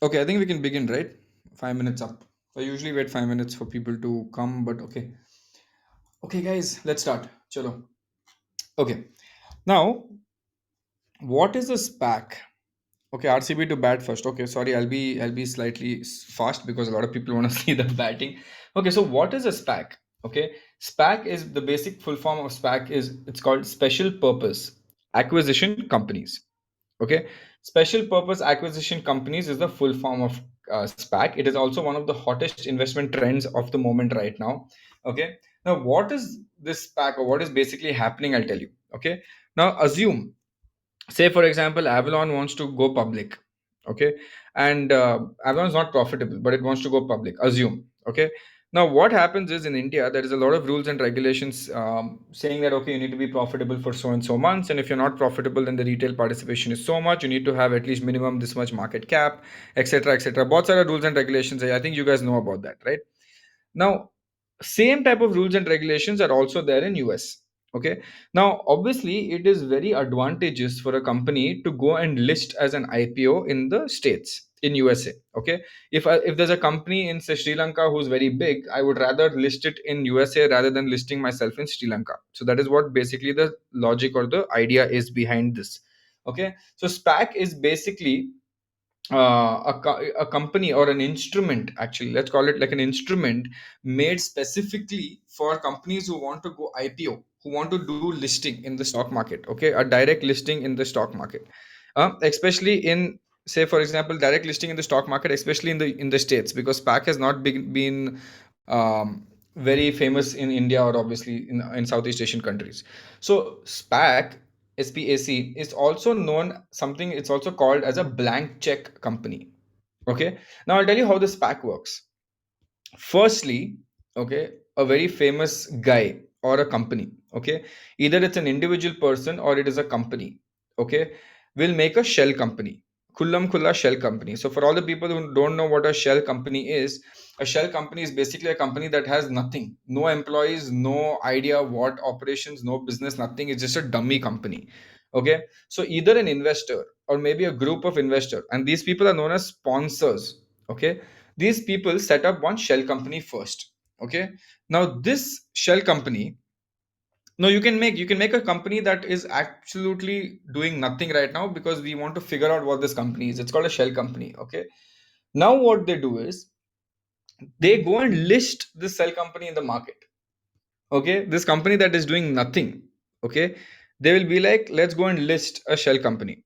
Okay, I think we can begin, right? 5 minutes up. I usually wait 5 minutes for people to come, but okay. Okay, guys, let's start. Chalo. Okay. Now, what is a SPAC? Okay, RCB to bat first. Okay, sorry, I'll be slightly fast because a lot of people want to see the batting. Okay, so what is a SPAC? Okay, SPAC is the basic full form of SPAC is it's called Special Purpose Acquisition Companies. Okay, Special Purpose Acquisition Companies is the full form of SPAC. It is also one of the hottest investment trends of the moment right now. Okay, now what is this SPAC or what is basically happening? I'll tell you. Okay, now assume, say for example, Avalon wants to go public. Okay, and Avalon is not profitable, but it wants to go public. Assume. Okay, now what happens is in India there is a lot of rules and regulations saying that okay, you need to be profitable for so and so months, and if you're not profitable then the retail participation is so much, you need to have at least minimum this much market cap, etc., etc. Both are rules and regulations. I think you guys know about that, right? Now, same type of rules and regulations are also there in US. Okay. Now, obviously, it is very advantageous for a company to go and list as an IPO in the states in USA. Okay. If there's a company in say, Sri Lanka who's very big, I would rather list it in USA rather than listing myself in Sri Lanka. So that is what basically the logic or the idea is behind this. Okay. So SPAC is basically a company or an instrument, actually let's call it like an instrument made specifically for companies who want to go IPO, who want to do listing in the stock market. Okay, a direct listing in the stock market, especially in, say for example, direct listing in the stock market, especially in the states, because SPAC has not been very famous in India or obviously in Southeast Asian countries. So SPAC, SPAC is also known something. It's also called as a blank check company. Okay. Now I'll tell you how the SPAC works. Firstly, okay, a very famous guy or a company, okay, either it's an individual person or it is a company, okay, will make a shell company, khullam khulla shell company. So for all the people who don't know what a shell company is, a shell company is basically a company that has nothing, no employees, no idea what operations, no business, nothing. It's just a dummy company. Okay, so either an investor or maybe a group of investor, and these people are known as sponsors. Okay, these people set up one shell company first. Okay, now this shell company, no, you can make a company that is absolutely doing nothing right now, because we want to figure out what this company is. It's called a shell company. Okay, now what they do is they go and list this shell company in the market. Okay, this company that is doing nothing. Okay, they will be like, let's go and list a shell company.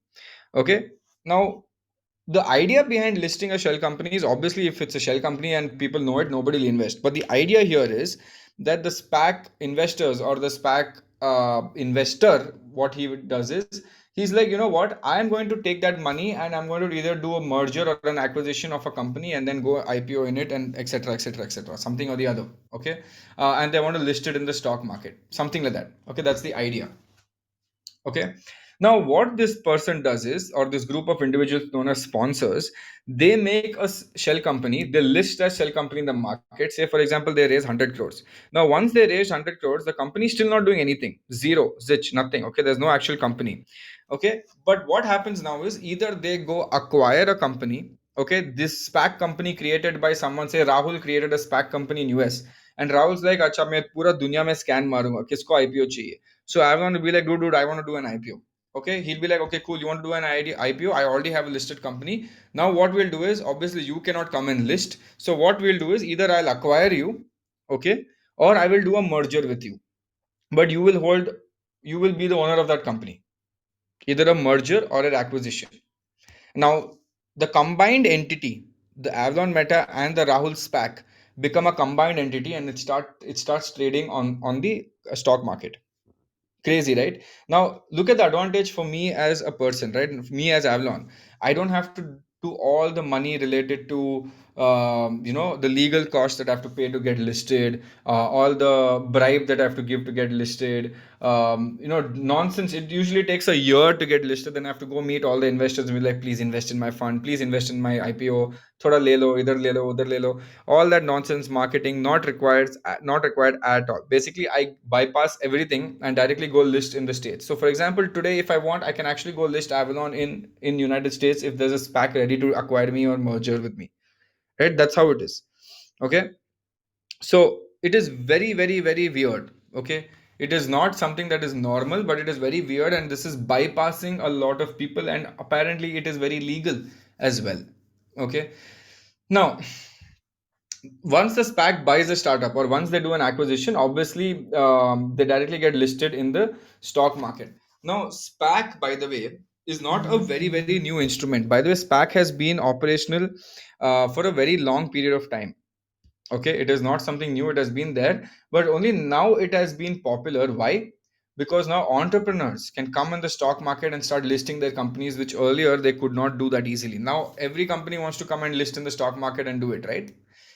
Okay, now the idea behind listing a shell company is, obviously if it's a shell company and people know it, nobody will invest. But the idea here is that the SPAC investors or the SPAC investor, what he does is, he's like, you know what, I am going to take that money and I'm going to either do a merger or an acquisition of a company and then go IPO in it, and etc., etc., etc., something or the other. Okay, and they want to list it in the stock market, something like that. Okay, that's the idea. Okay, now what this person does is, or this group of individuals known as sponsors, they make a shell company, they list a shell company in the market. Say for example, they raise 100 crores. Now once they raise 100 crores, the company is still not doing anything, zero, zilch, nothing. Okay, there's no actual company. Okay, but what happens now is either they go acquire a company. Okay, this SPAC company created by someone, say Rahul created a SPAC company in US, and Rahul's like, अच्छा मैं पूरा दुनिया में scan मारूंगा, किसको IPO चाहिए. So I want to be like, dude, I want to do an IPO. Okay, he'll be like, okay, cool, you want to do an IPO? I already have a listed company. Now what we'll do is, obviously you cannot come and list. So what we'll do is, either I'll acquire you, okay, or I will do a merger with you. But you will be the owner of that company, either a merger or an acquisition. Now the combined entity, the Avalon Meta and the Rahul SPAC, become a combined entity, and it starts trading on the stock market. Crazy, right? Now look at the advantage for me as a person, right? Me as Avalon, I don't have to do all the money related to the legal costs that I have to pay to get listed, all the bribe that I have to give to get listed, nonsense. It usually takes a year to get listed. Then I have to go meet all the investors and be like, please invest in my fund, please invest in my IPO, thoda le lo, idhar le lo, udhar le lo. All that nonsense marketing not required at all. Basically, I bypass everything and directly go list in the states. So for example, today if I want, I can actually go list Avalon in United States if there's a SPAC ready to acquire me or merger with me, right? That's how it is. Okay, so it is very, very, very weird. Okay, it is not something that is normal, but it is very weird, and this is bypassing a lot of people, and apparently it is very legal as well. Okay, now once the SPAC buys a startup or once they do an acquisition, obviously they directly get listed in the stock market. Now, SPAC, by the way, is not a very, very new instrument. By the way, SPAC has been operational for a very long period of time. Okay, it is not something new, it has been there, but only now it has been popular. Why? Because now entrepreneurs can come in the stock market and start listing their companies, which earlier they could not do that easily. Now every company wants to come and list in the stock market and do it, right?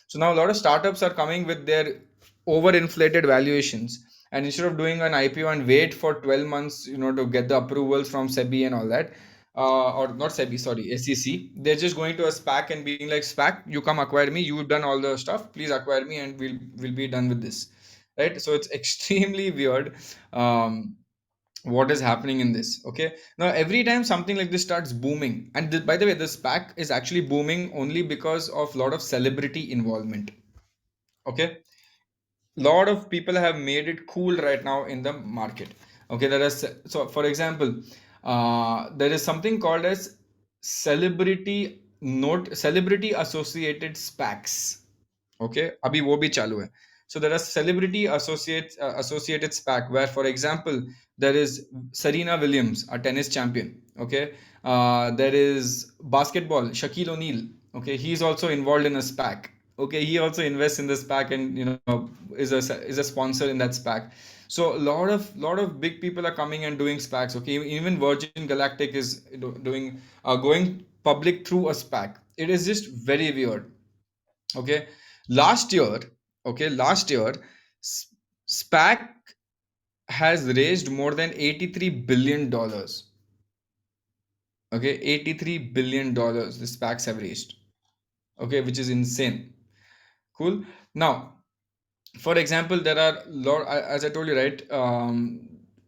So now a lot of startups are coming with their overinflated valuations, and instead of doing an IPO and wait for 12 months, to get the approvals from SEBI and all that, or not SEBI, sorry, SEC. They're just going to a SPAC and being like, SPAC, you come acquire me. You've done all the stuff. Please acquire me, and we'll be done with this, right? So it's extremely weird. What is happening in this? Okay, now every time something like this starts booming, and by the way, the SPAC is actually booming only because of a lot of celebrity involvement. Okay, lot of people have made it cool right now in the market. Okay, so for example, there is something called as celebrity associated SPACs. Okay, abhi wo bhi chalu hai. So there are celebrity associated SPAC where, for example, there is Serena Williams, a tennis champion. Okay, there is basketball Shaquille O'Neal. Okay, he's also involved in a SPAC. Okay, he also invests in the SPAC and is a sponsor in that SPAC. So a lot of big people are coming and doing SPACs. Okay, even Virgin Galactic is doing going public through a SPAC. It is just very weird. Okay, last year, last year, SPAC has raised more than $83 billion. Okay, $83 billion the SPACs have raised. Okay, which is insane. Cool. Now, for example, there are lot, as I told you, right?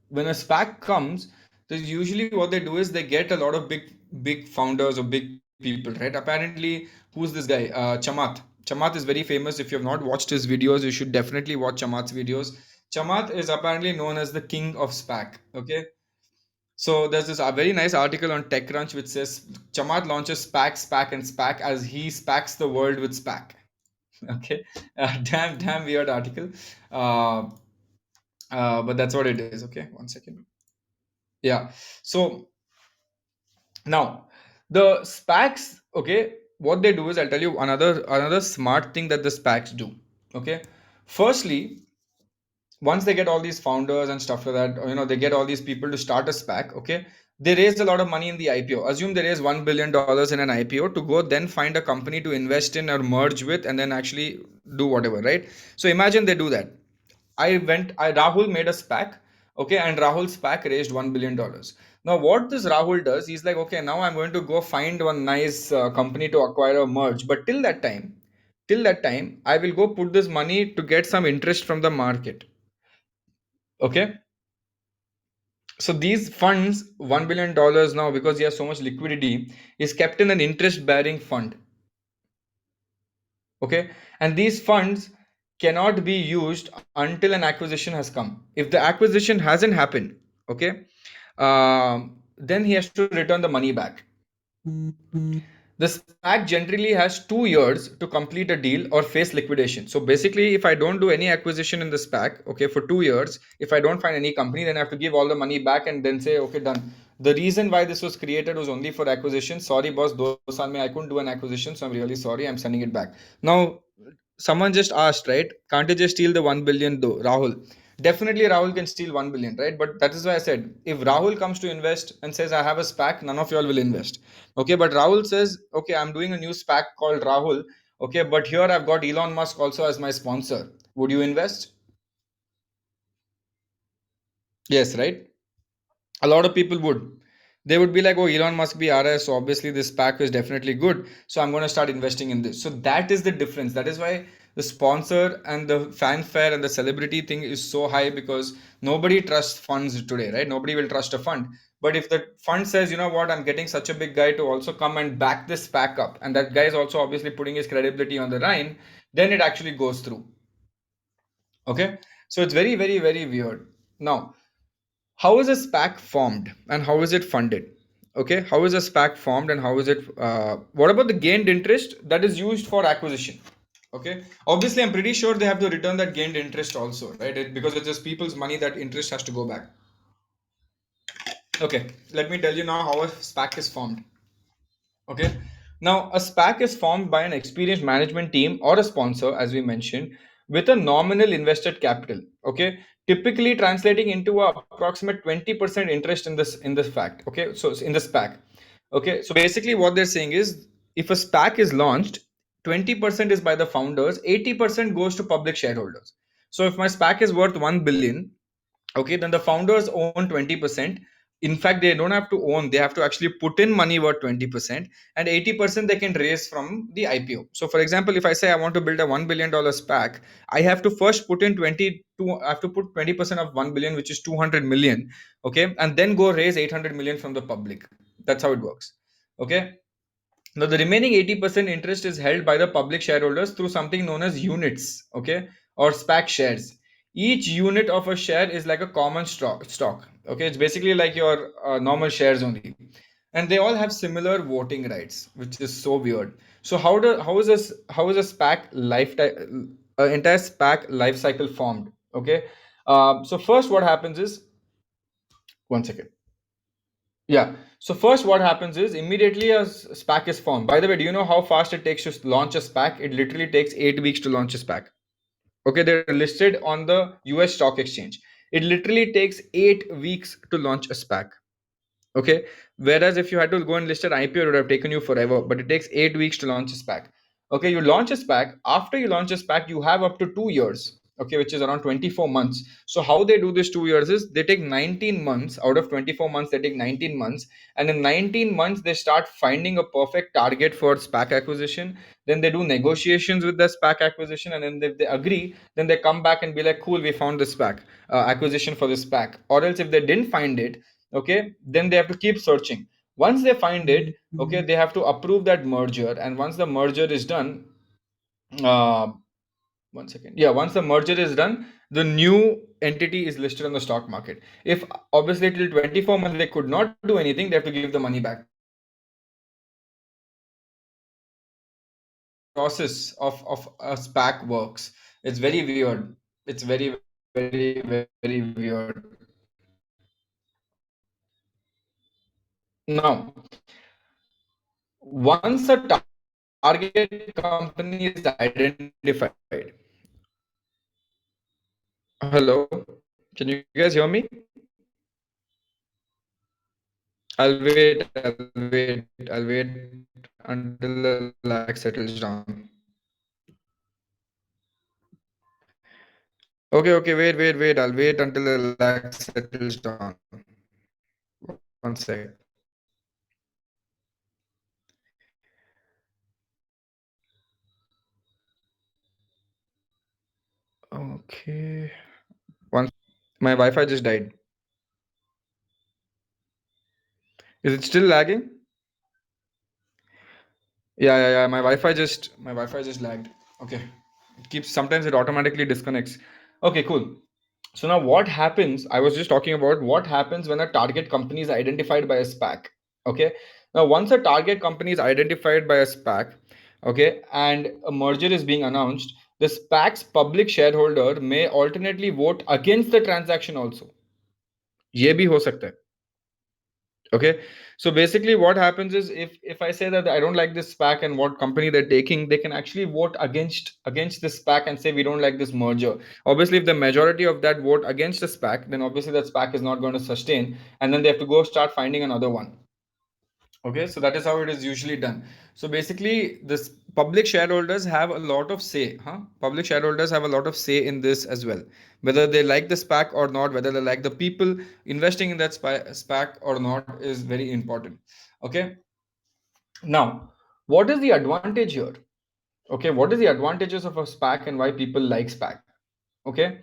When a SPAC comes, then usually what they do is they get a lot of big founders or big people, right? Apparently, who's this guy? Chamath is very famous. If you have not watched his videos, you should definitely watch Chamath's videos. Chamath is apparently known as the king of SPAC. Okay, so there's this very nice article on TechCrunch which says Chamath launches SPAC, and SPAC as he SPACs the world with SPAC. Okay, damn weird article. uh, but that's what it is. Okay, one second. Yeah, so now the SPACs, okay, what they do is, I'll tell you another smart thing that the SPACs do. Okay, firstly, once they get all these founders and stuff like that, or, they get all these people to start a SPAC. Okay, they raise a lot of money in the IPO. Assume they raise $1 billion in an IPO to go then find a company to invest in or merge with, and then actually do whatever, right? So imagine they do that. Rahul made a SPAC. Okay, and Rahul's SPAC raised $1 billion. Now what this Rahul does, he's like, okay, now I'm going to go find one nice company to acquire or merge, but till that time I will go put this money to get some interest from the market. Okay, so these funds, $1 billion now, because he has so much liquidity, is kept in an interest bearing fund. Okay, and these funds cannot be used until an acquisition has come. If the acquisition hasn't happened, okay, then he has to return the money back. The SPAC generally has 2 years to complete a deal or face liquidation. So basically, if I don't do any acquisition in the SPAC, okay, for 2 years, if I don't find any company, then I have to give all the money back and then say, okay, done. The reason why this was created was only for acquisition. Sorry, boss, 2 saal mein I couldn't do an acquisition, so I'm really sorry. I'm sending it back. Now, someone just asked, right? Can't you just steal the 1 billion though, Rahul? Definitely, Rahul can steal 1 billion, right? But that is why I said, if Rahul comes to invest and says, I have a SPAC, none of y'all will invest. Okay, but Rahul says, okay, I'm doing a new SPAC called Rahul. Okay, but here I've got Elon Musk also as my sponsor. Would you invest? Yes, right? A lot of people would. They would be like, oh, Elon Musk be RS, so obviously this pack is definitely good, so I'm going to start investing in this. So that is the difference. That is why the sponsor and the fanfare and the celebrity thing is so high, because nobody trusts funds today, right? Nobody will trust a fund. But if the fund says, you know what, I'm getting such a big guy to also come and back this pack up, and that guy is also obviously putting his credibility on the line, then it actually goes through. Okay, so it's very, very, very weird. Now, how is a SPAC formed and how is it funded? Okay, how is a SPAC formed and how is it? What about the gained interest that is used for acquisition? Okay, obviously, I'm pretty sure they have to return that gained interest also, right? Because it's just people's money, that interest has to go back. Okay, let me tell you now how a SPAC is formed. Okay. Now, a SPAC is formed by an experienced management team or a sponsor, as we mentioned, with a nominal invested capital. Okay. Typically translating into a approximate 20% interest in this fact. Okay. So in the SPAC. Okay. So basically what they're saying is, if a SPAC is launched, 20% is by the founders, 80% goes to public shareholders. So if my SPAC is worth 1 billion, okay, then the founders own 20%. In fact, they don't have to own, they have to actually put in money worth 20%, and 80% they can raise from the IPO. So for example, if I say I want to build a $1 billion SPAC, I have to first put in 22, I have to put 20% of 1 billion, which is 200 million. Okay, and then go raise 800 million from the public. That's how it works. Okay. Now, the remaining 80% interest is held by the public shareholders through something known as units, okay, or SPAC shares. Each unit of a share is like a common stock, okay. It's basically like your normal shares only, and they all have similar voting rights, which is so weird. So how is a SPAC lifetime, entire SPAC life cycle formed? Okay, so first what happens is, one second. Yeah. So first, what happens is, immediately a SPAC is formed. By the way, do you know how fast it takes to launch a SPAC? It literally takes 8 weeks to launch a SPAC. Okay, they're listed on the US stock exchange. It literally takes 8 weeks to launch a SPAC. Okay. Whereas if you had to go and list an IPO, it would have taken you forever, but it takes 8 weeks to launch a SPAC. Okay, you launch a SPAC. After you launch a SPAC, you have up to 2 years. Okay, which is around 24 months. So how they do this 2 years is, they take 19 months out of 24 months, they take 19 months. And in 19 months, they start finding a perfect target for SPAC acquisition. Then they do negotiations with the SPAC acquisition. And then if they agree, then they come back and be like, cool, we found the SPAC acquisition for the SPAC. Or else if they didn't find it, okay, then they have to keep searching. Once they find it, okay, they have to approve that merger. And once the merger is done, uh, one second, yeah, once the merger is done, the new entity is listed on the stock market. If obviously till 24 months they could not do anything, they have to give the money back. Process of a SPAC works, it's very weird. It's very, very, very weird. Now, once a target company is identified. Hello, can you guys hear me? I'll wait until the lag settles down. Okay, wait. I'll wait until the lag settles down. One sec. Okay. One. My Wi-Fi just died. Is it still lagging? Yeah. My Wi-Fi just lagged. Okay. It keeps, sometimes it automatically disconnects. Okay, cool. So now what happens? I was just talking about what happens when a target company is identified by a SPAC. Okay. Now, once a target company is identified by a SPAC, okay, and a merger is being announced, the SPAC's public shareholder may alternately vote against the transaction also. ये भी हो सकता है. Okay, so basically what happens is, if I say that I don't like this SPAC and what company they're taking, they can actually vote against this SPAC and say we don't like this merger. Obviously, if the majority of that vote against the SPAC, then obviously that SPAC is not going to sustain, and then they have to go start finding another one. Okay, so that is how it is usually done. So basically, this public shareholders have a lot of say, huh? Public shareholders have a lot of say in this as well. Whether they like the SPAC or not, whether they like the people investing in that SPAC or not is very important. Okay, now what is the advantage here? Okay, what is the advantages of a SPAC and why people like SPAC? Okay,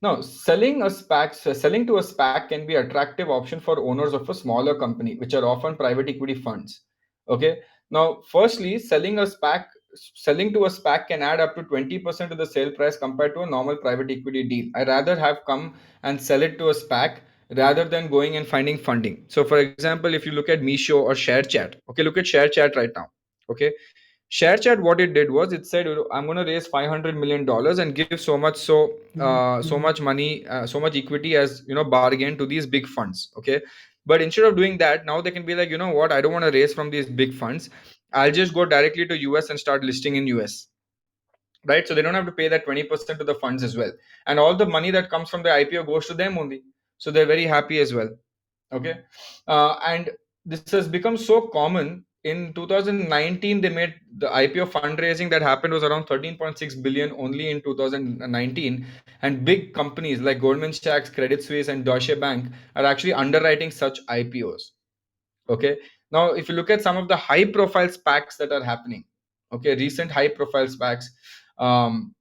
now selling to a SPAC can be attractive option for owners of a smaller company, which are often private equity funds. Okay, now firstly, selling to a SPAC can add up to 20% of the sale price compared to a normal private equity deal. I rather have come and sell it to a SPAC rather than going and finding funding. So, for example, if you look at Misho or ShareChat, okay, look at ShareChat right now. Okay, ShareChat, what it did was it said, I'm going to raise $500 million and give so much money, so much equity as bargain to these big funds. Okay, but instead of doing that, now they can be like, you know what, I don't want to raise from these big funds. I'll just go directly to US and start listing in US. Right, so they don't have to pay that 20% to the funds as well, and all the money that comes from the IPO goes to them only. So they're very happy as well. Okay, and this has become so common. In 2019 they made the IPO fundraising that happened was around 13.6 billion only in 2019, and big companies like Goldman Sachs, Credit Suisse and Deutsche Bank are actually underwriting such IPOs. Okay, now if you look at some of the high profile SPACs that are happening, okay, recent high profile SPACs, um,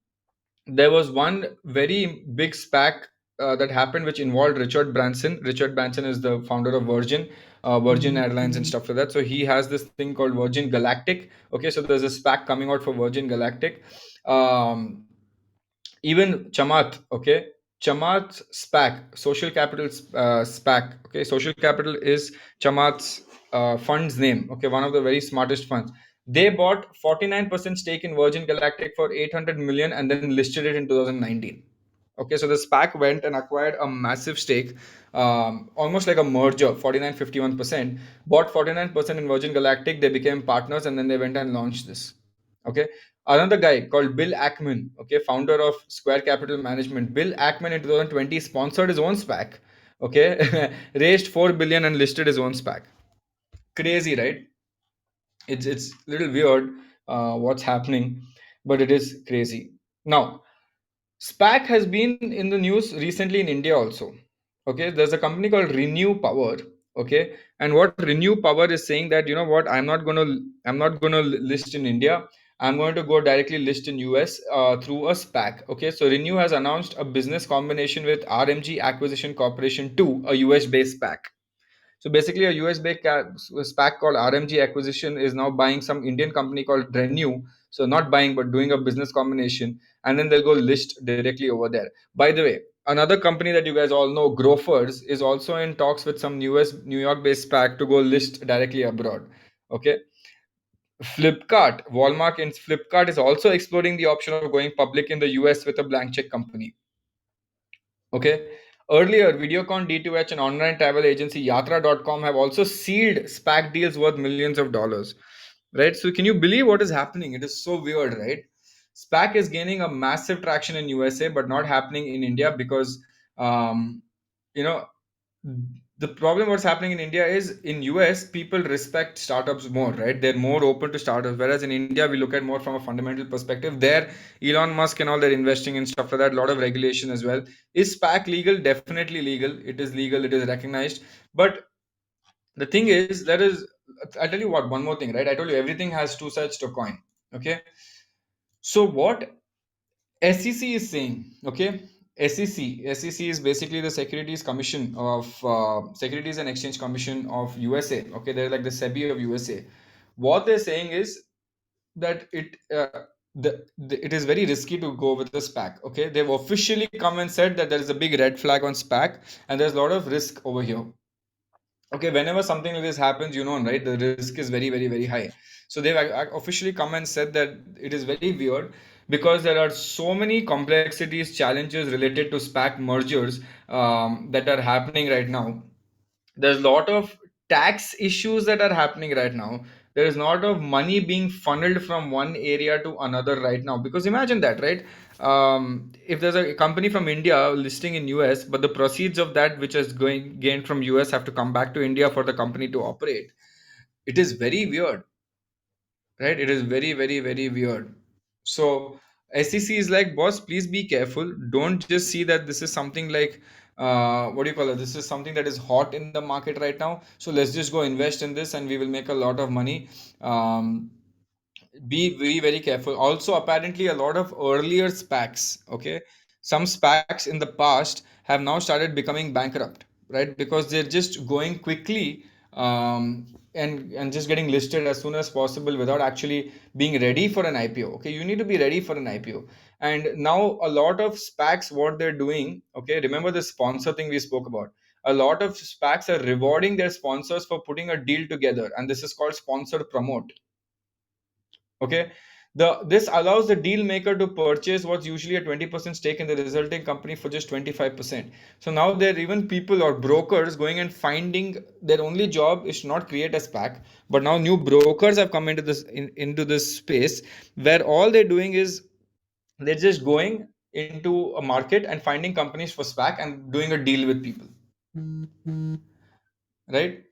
there was one very big SPAC that happened, which involved Richard Branson. Richard Branson is the founder of Virgin Airlines and stuff like that. So he has this thing called Virgin Galactic. Okay, so there's a SPAC coming out for Virgin Galactic. Um, Even Chamath, okay, Chamath's SPAC, Social Capital SPAC. Okay, Social Capital is Chamath's fund's name. Okay, one of the very smartest funds. They bought 49% stake in Virgin Galactic for 800 million and then listed it in 2019. Okay, so the SPAC went and acquired a massive stake, almost like a merger, 49-51%, bought 49% in Virgin Galactic. They became partners and then they went and launched this. Okay, another guy called Bill Ackman, okay, founder of Square Capital Management. Bill Ackman in 2020 sponsored his own SPAC, okay, raised 4 billion and listed his own SPAC. Crazy, right? It's a little weird what's happening, but it is crazy. Now, SPAC has been in the news recently in India also. Okay, there's a company called Renew Power. Okay, and what Renew Power is saying that, you know what, I'm not gonna list in India. I'm going to go directly list in US through a SPAC. Okay, so Renew has announced a business combination with RMG Acquisition Corporation 2, a US based SPAC. So basically, a US-based SPAC called RMG Acquisition is now buying some Indian company called Renew. So not buying, but doing a business combination, and then they'll go list directly over there. By the way, another company that you guys all know, Grofers, is also in talks with some New York-based SPAC to go list directly abroad. Okay. Flipkart is also exploring the option of going public in the US with a blank check company. Okay. Earlier, Videocon D2H and online travel agency Yatra.com have also sealed SPAC deals worth millions of dollars. Right? So can you believe what is happening? It is so weird, right? SPAC is gaining a massive traction in USA, but not happening in India because um, you know the problem what's happening in India is in US people respect startups more, right? They're more open to startups, whereas in India we look at more from a fundamental perspective. There, Elon Musk and all, they're investing in stuff like that, a lot of regulation as well. Is SPAC legal? Definitely legal. It is legal, it is recognized. But the thing is, I'll tell you what, one more thing, right? I told you everything has two sides to a coin. Okay. So what SEC is saying, okay, SEC is basically the Securities and Exchange Commission of USA. Okay, they're like the SEBI of USA. What they're saying is that it is very risky to go with the SPAC. Okay, they've officially come and said that there is a big red flag on SPAC and there's a lot of risk over here. Okay, whenever something like this happens, you know, right, the risk is very, very, very high. So they've officially come and said that it is very weird because there are so many complexities, challenges related to SPAC mergers that are happening right now. There's a lot of tax issues that are happening right now. There is a lot of money being funneled from one area to another right now, because imagine that, right? If there's a company from India listing in US, but the proceeds of that which is going gained from US have to come back to India for the company to operate. It is very weird, right? It is very, very, very weird. So SEC is like, boss, please be careful. Don't just see that this is something like, what do you call it? This is something that is hot in the market right now. So let's just go invest in this and we will make a lot of money. Be very, very careful. Also, apparently a lot of earlier SPACs, okay, some SPACs in the past have now started becoming bankrupt, right? Because they're just going quickly, and just getting listed as soon as possible without actually being ready for an IPO. Okay, you need to be ready for an IPO. And now a lot of SPACs, what they're doing, okay, remember the sponsor thing we spoke about. A lot of SPACs are rewarding their sponsors for putting a deal together, and this is called sponsored promote. Okay, this allows the deal maker to purchase what's usually a 20% stake in the resulting company for just 25%. So now there are even people or brokers going and finding their only job is to not create a SPAC, but now new brokers have come into into this space where all they're doing is they're just going into a market and finding companies for SPAC and doing a deal with people, right?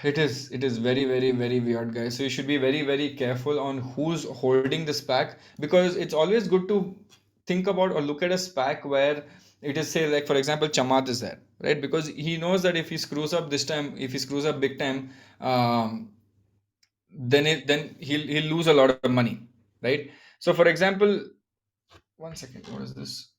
It is very, very, very weird, guys. So you should be very, very careful on who's holding the SPAC, because it's always good to think about or look at a SPAC where it is, say, like for example, Chamat is there, right? Because he knows that if he screws up this time, if he screws up big time, then he'll lose a lot of money, right? So for example, one second, what is this?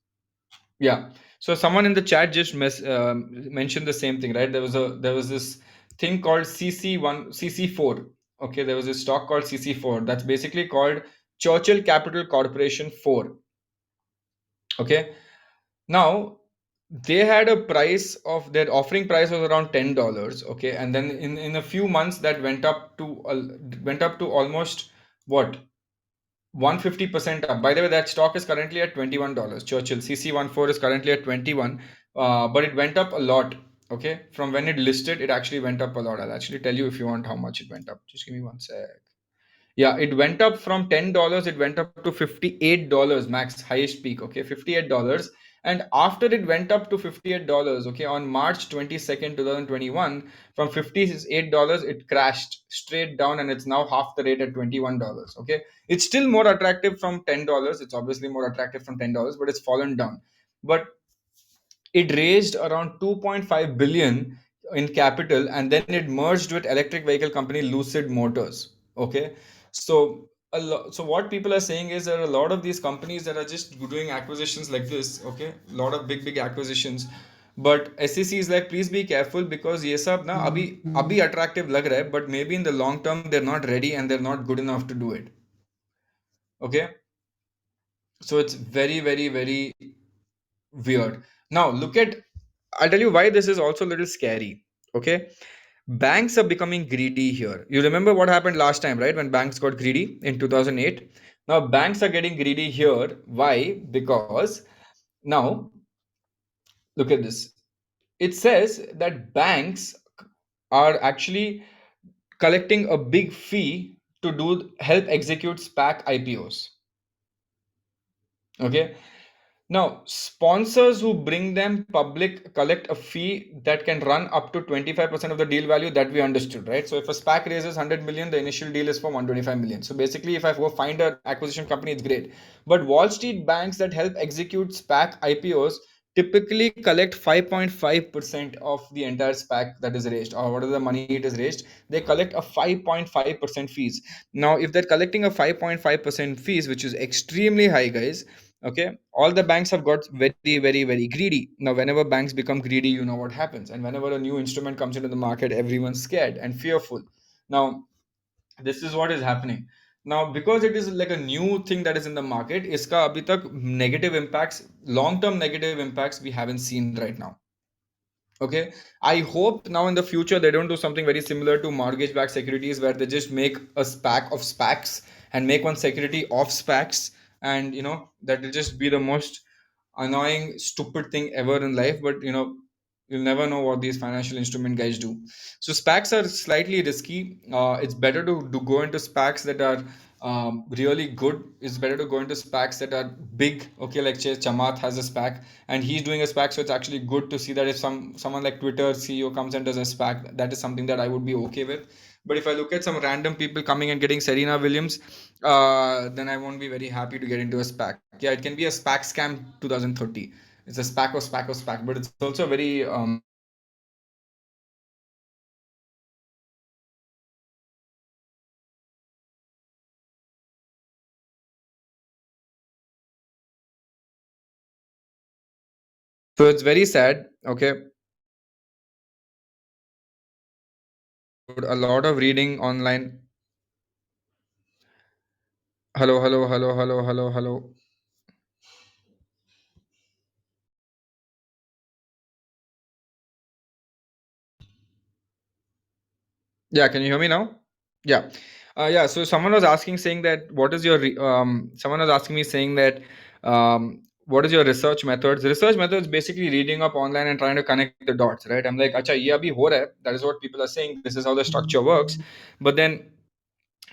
Yeah. So someone in the chat just mentioned the same thing, right? There was this thing called CC4. Okay, there was a stock called CC4 that's basically called Churchill Capital Corporation 4. Okay. Now they had a price of their offering price was around $10. Okay, and then in a few months that went up to almost what 150% up. By the way, that stock is currently at $21. Churchill CC14 is currently at 21, but it went up a lot. Okay, from when it listed, it actually went up a lot. I'll actually tell you if you want how much it went up. Just give me one sec. Yeah, it went up from $10, it went up to $58 max, highest peak, okay, $58. And after it went up to $58, okay, on March 22nd, 2021, from $58, it crashed straight down and it's now half the rate at $21. Okay, it's still more attractive from $10. It's obviously more attractive from $10, but it's fallen down. But it raised around 2.5 billion in capital, and then it merged with electric vehicle company Lucid Motors. Okay, so so what people are saying is there are a lot of these companies that are just doing acquisitions like this. Okay, a lot of big acquisitions, but SEC is like, please be careful, because ये सब ना अभी attractive लग रहा है, but maybe in the long term they're not ready and they're not good enough to do it. Okay, so it's very, very, very weird. Now look at, I'll tell you why this is also a little scary. Okay, banks are becoming greedy here. You remember what happened last time, right? When banks got greedy in 2008. Now banks are getting greedy here. Why? Because now look at this. It says that banks are actually collecting a big fee to do help execute SPAC IPOs. Okay, now, sponsors who bring them public collect a fee that can run up to 25% of the deal value, that we understood, right? So if a SPAC raises 100 million, the initial deal is for 125 million. So basically, if I go find an acquisition company, it's great. But Wall Street banks that help execute SPAC IPOs typically collect 5.5% of the entire SPAC that is raised, or whatever the money it is raised. They collect a 5.5% fees. Now, if they're collecting a 5.5% fees, which is extremely high, guys, okay, all the banks have got very, very, very greedy. Now whenever banks become greedy, you know what happens, and whenever a new instrument comes into the market, everyone's scared and fearful. Now this is what is happening now, because it is like a new thing that is in the market. Iska abhi tak negative impacts, long term negative impacts, we haven't seen right now. Okay, I hope now in the future they don't do something very similar to mortgage backed securities, where they just make a SPAC of SPACs and make one security of SPACs, and that will just be the most annoying, stupid thing ever in life. But you'll never know what these financial instrument guys do. So SPACs are slightly risky. It's better to go into SPACs that are really good, it's better to go into SPACs that are big. Okay, like say Chamath has a SPAC and he's doing a SPAC, so it's actually good to see that if someone like Twitter CEO comes and does a SPAC, that is something that I would be okay with. But if I look at some random people coming and getting Serena Williams, then I won't be very happy to get into a SPAC. Yeah, it can be a SPAC scam 2030. It's a SPAC or SPAC or SPAC, but it's also very so it's very sad. Okay, a lot of reading online. Hello, hello, hello, hello, hello, hello. Yeah, can you hear me now? Yeah. Yeah, so someone was asking saying that what is your someone was asking me saying that what is your research methods? Research methods basically reading up online and trying to connect the dots, right? I'm like, acha, ye abhi ho raha hai. That is what people are saying. This is how the structure works. But then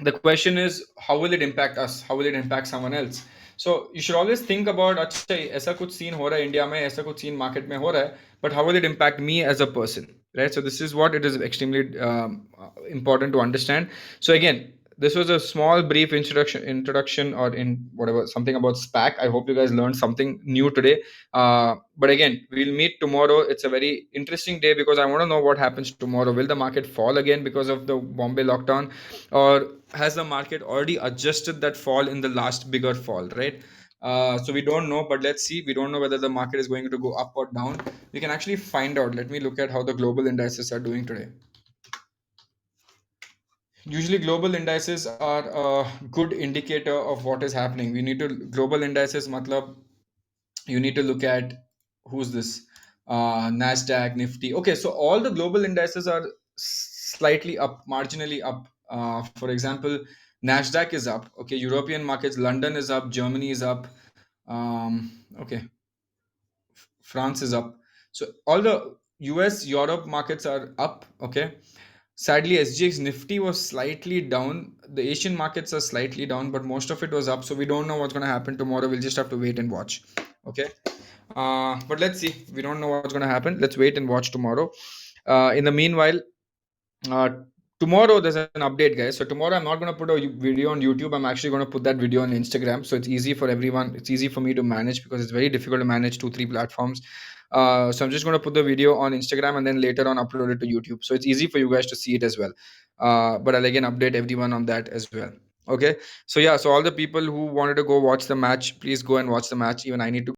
the question is, how will it impact us? How will it impact someone else? So you should always think about, अच्छा ऐसा कुछ scene हो रहा है India में, ऐसा कुछ scene market में हो रहा है, but how will it impact me as a person, right? So this is what it is extremely important to understand. So again, this was a small brief introduction or in whatever something about SPAC. I hope you guys learned something new today. But again, we'll meet tomorrow. It's a very interesting day because I want to know what happens tomorrow. Will the market fall again because of the Bombay lockdown, or has the market already adjusted that fall in the last bigger fall, right? So we don't know, but let's see. We don't know whether the market is going to go up or down. We can actually find out. Let me look at how the global indices are doing today. Usually global indices are a good indicator of what is happening. We need to global indices matlab, you need to look at who's this, Nasdaq, Nifty. Okay, so all the global indices are slightly up, marginally up. For example, Nasdaq is up. Okay, European markets, London is up, Germany is up. Okay, France is up. So all the US, Europe markets are up. Okay. Sadly, SGX Nifty was slightly down. The Asian markets are slightly down, but most of it was up. So we don't know what's going to happen tomorrow. We'll just have to wait and watch. Okay. But let's see. We don't know what's going to happen. Let's wait and watch tomorrow. In the meanwhile, uh, tomorrow there's an update, guys. So tomorrow I'm not going to put a video on YouTube. I'm actually going to put that video on Instagram. So it's easy for everyone. It's easy for me to manage because it's very difficult to manage two, three platforms. So I'm just going to put the video on Instagram and then later on upload it to YouTube. So it's easy for you guys to see it as well. But I'll again update everyone on that as well. Okay. So yeah. So all the people who wanted to go watch the match, please go and watch the match. Even I need to